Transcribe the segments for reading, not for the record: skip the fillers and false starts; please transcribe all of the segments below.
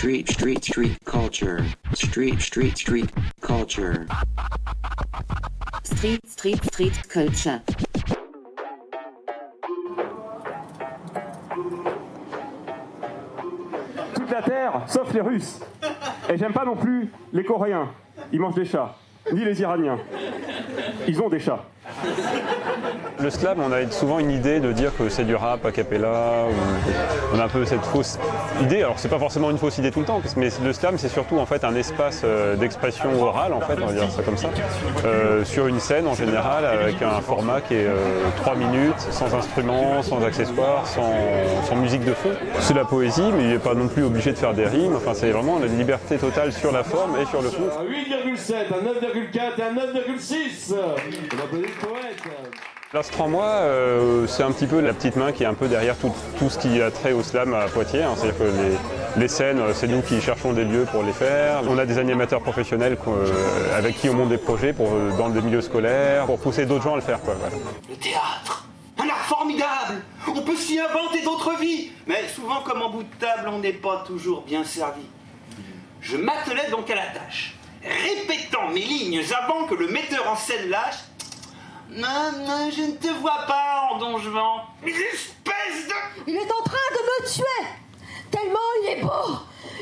Street culture. Street culture. Street culture. Toute la terre, sauf les Russes. Et j'aime pas non plus les Coréens. Ils mangent des chats. Ni les Iraniens. Ils ont des chats. Le slam, on a souvent une idée de dire que c'est du rap a cappella, on a un peu cette fausse idée. Alors c'est pas forcément une fausse idée tout le temps, mais le slam c'est surtout en fait un espace d'expression orale, en fait, on va dire ça comme ça, sur une scène en général avec un format qui est 3 minutes, sans instruments, sans accessoires, sans musique de fond. C'est la poésie, mais il n'est pas non plus obligé de faire des rimes. Enfin, c'est vraiment la liberté totale sur la forme et sur le fond. Un 8,7, un 9,4 et un 9,6. On applaudit le poète. L'As 3 mois, c'est un petit peu la petite main qui est un peu derrière tout ce qui a trait au slam à Poitiers. C'est-à-dire que les scènes, c'est nous qui cherchons des lieux pour les faire. On a des animateurs professionnels avec qui on monte des projets dans des milieux scolaires, pour pousser d'autres gens à le faire, quoi, voilà. Le théâtre, un art formidable. On peut s'y inventer d'autres vies. Mais souvent, comme en bout de table, on n'est pas toujours bien servi. Je m'attelais donc à la tâche, répétant mes lignes avant que le metteur en scène lâche. Non, je ne te vois pas en Don Juan. Mais espèce de... Il est en train de me tuer. Tellement il est beau.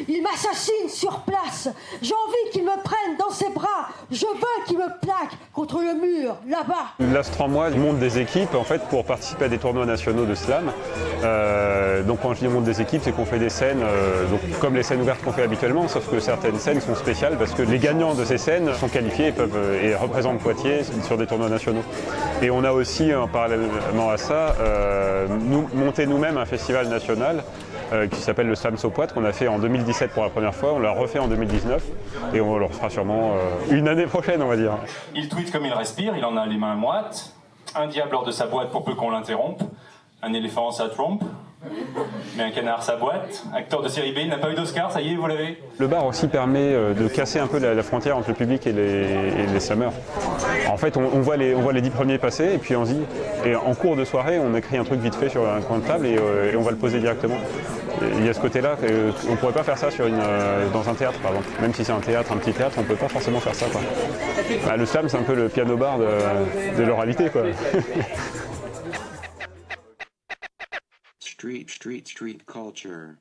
Il m'assassine sur place. J'ai envie qu'il me prenne dans ses bras. Je veux qu'il me plaque contre le mur, là-bas. L'As 3 mois monte des équipes en fait, pour participer à des tournois nationaux de slam. Donc quand je dis monte des équipes, c'est qu'on fait des scènes, donc, comme les scènes ouvertes qu'on fait habituellement, sauf que certaines scènes sont spéciales parce que les gagnants de ces scènes sont qualifiés et représentent Poitiers sur des tournois nationaux. Et on a aussi, parallèlement à ça, monté nous-mêmes un festival national qui s'appelle le Slam Saupoître, qu'on a fait en 2017 pour la première fois, on l'a refait en 2019 et on le refera sûrement une année prochaine, on va dire. Il tweet comme il respire, il en a les mains moites, un diable hors de sa boîte pour peu qu'on l'interrompe, un éléphant sa trompe, mais un canard sa boîte, acteur de série B, il n'a pas eu d'Oscar, ça y est, vous l'avez. Le bar aussi permet de casser un peu la frontière entre le public et les slammeurs. En fait, on voit les 10 premiers passer et puis on se dit, et en cours de soirée, on écrit un truc vite fait sur un coin de table et on va le poser directement. Il y a ce côté-là, on ne pourrait pas faire ça dans un théâtre, par exemple. Même si c'est un petit théâtre, on ne peut pas forcément faire ça, quoi. Le slam, c'est un peu le piano-bar de l'oralité, quoi. Street culture.